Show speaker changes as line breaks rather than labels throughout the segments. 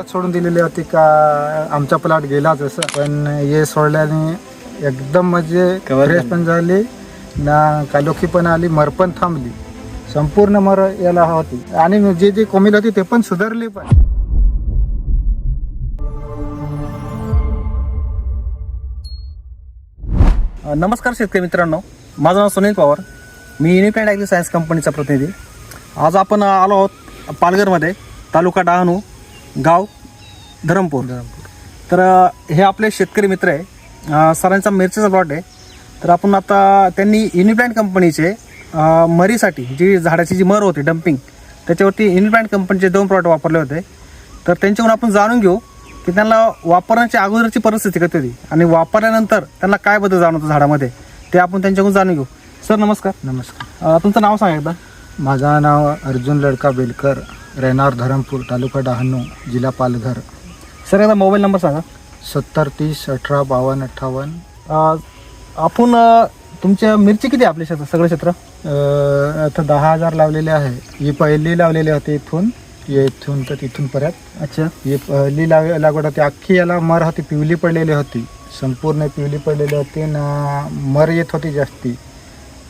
अशाच सोडून दिलेली होती का आमचा प्लॉट गेलाच असं, पण हे सोडल्याने एकदम म्हणजे फ्रेश पण झाली ना, कालोखी पण आली, मर पण थांबली, संपूर्ण मर याला होती आणि जे जे कोमिल होती ते पण सुधारली पण.
नमस्कार शेतकरी मित्रांनो, माझं नाव सुनील पवार, मी युनिप्लॅन्ट ॲग्री सायन्स कंपनीचा प्रतिनिधी. आज आपण आलो आहोत पालघरमध्ये, तालुका डहाणू, गाव धरमपूर. तर हे आपले शेतकरी मित्र आहे, सरांचा मिरचीचा प्लॉट आहे. तर आपण आता त्यांनी युनिप्लॅन्ट कंपनीचे मरीसाठी जी झाडाची जी मर होती डम्पिंग, त्याच्यावरती युनिप्लॅन्ट कंपनीचे 2 प्लॉट वापरले होते. तर त्यांच्याकडून आपण जाणून घेऊ की त्यांना वापरण्याच्या अगोदरची परिस्थिती कशी होती आणि वापरल्यानंतर त्यांना काय बदल जाणवतो झाडामध्ये, ते आपण त्यांच्याकडून जाणून घेऊ. सर नमस्कार.
नमस्कार.
तुमचं नाव सांगा एकदा.
माझं नाव अर्जुन लडका बेलकर, राहणार धरमपूर, तालुका डहाणू, जिल्हा पालघर.
सर एकदा मोबाईल नंबर सांगा.
70 30 18 52 58.
आपण तुमच्या मिरची किती आहे आपल्या क्षेत्र, सगळं क्षेत्र?
आता 10,000 लावलेले आहे. ही पहिली लावलेली होती इथून तर तिथून परत.
अच्छा.
ही पहिली लागवड होती, अख्खी याला मर होती, पिवली पडलेली होती, संपूर्ण पिवली पडलेली होती ना, मर येत होती जास्ती,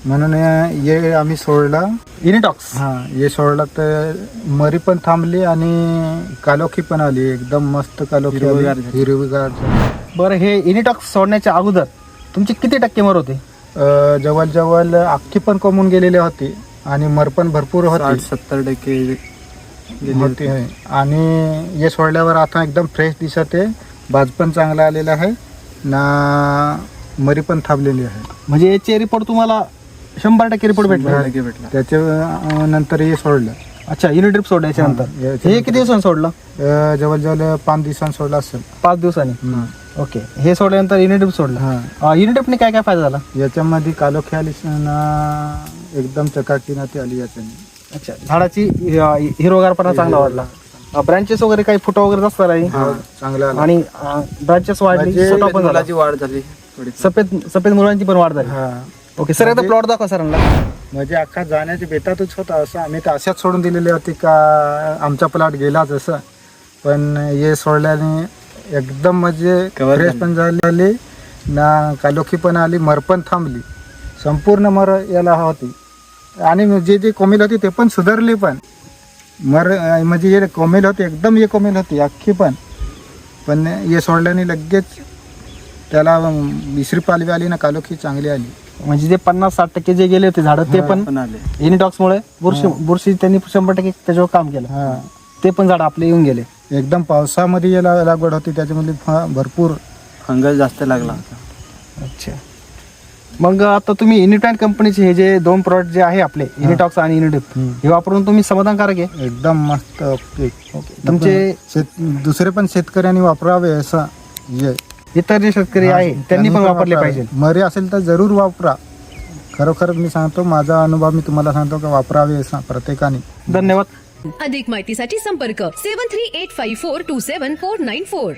म्हणून हे आम्ही सोडलं
युनिटॉक्स.
हां, हे सोडलं तर मरी पण थांबली आणि कालोखी पण आली, एकदम मस्त कालोखी
हिरवीगार झाली.
हिरवीगार झाली.
बरं, हे युनिटॉक्स सोडण्याच्या अगोदर तुमची किती टक्के मर होते?
जवळजवळ अख्खी पण कमवून गेलेली होती आणि मर पण भरपूर होती,
60-70%
होती. आणि हे सोडल्यावर आता एकदम फ्रेश दिसत आहे, बाज पण चांगला आलेला आहे ना, मरी पण थांबलेली आहे.
म्हणजे याचे रिपोर्ट तुम्हाला 100% रिपोर्ट भेटला?
त्याच्या नंतर हे सोडलं.
अच्छा, युनिट्रिप सोडण्याच्या नंतर. हे किती दिवसांनी सोडलं?
जवळजवळ 5 दिवसांनी सोडलं असेल.
5 दिवसांनी. ओके. हे सोडल्यानंतर युनिट्रिप सोडलं. युनिट्रिपने काय काय फायदा झाला?
याच्यामध्ये कालोखी आली ना, एकदम चकाकीनाती आली याच्याने.
अच्छा, झाडाची हिरवगारपणा चांगला वाढला, ब्रांचेस वगैरे काही फुटा वगैरे जास्त राहील
चांगला आला.
आणि ब्रांचेस वाढली, फुटा पण झाला,
वाढ झाली,
सफेद मुलांची पण वाढ झाली. ओके सर, एकदा प्लॉट दाखवा सरांना.
म्हणजे अख्खा जाण्याची बेतातच होता असं, आम्ही तर अशाच सोडून दिलेली होती का आमचा प्लॉट गेलाच असं, पण हे सोडल्याने एकदम म्हणजे फ्रेश पण झाली ना, कालोखी पण आली, मर पण थांबली, संपूर्ण मर याला होती आणि जे जे कोमिल होती ते पण सुधारली पण. मर म्हणजे हे कोमिल होती, एकदम हे कोमिल होती अख्खी पण हे सोडल्याने लगेच त्याला दुसरी पालवी आली ना, कालोखी चांगली आली.
म्हणजे जे 50-60% जे गेले होते झाडं, ते पण युनिटॉक्समुळे बुरशी त्यांनी 100% त्याच्यावर काम केलं, ते पण झाड आपले येऊन गेले.
एकदम पावसामध्ये याला लागवड होती, त्याच्यामध्ये भरपूर
फंगस जास्त लागला.
अच्छा. मग आता तुम्ही युनिप्लॅन्ट कंपनीचे हे जे 2 प्रोडक्ट जे आहे आपले, युनिटॉक्स आणि युनिडिप, हे वापरून तुम्ही समाधानकारक आहे?
एकदम मस्त. ओके.
तुमचे
दुसरे पण शेतकऱ्यांनी वापरावे असं, जे
इतर जे शेतकरी आहे त्यांनी पण वापरले पाहिजे.
मरे असेल तर जरूर वापरा. खरोखर मी सांगतो, माझा अनुभव मी तुम्हाला सांगतो का वापरावे असं प्रत्येकाने.
धन्यवाद.
अधिक माहितीसाठी संपर्क 7385427494.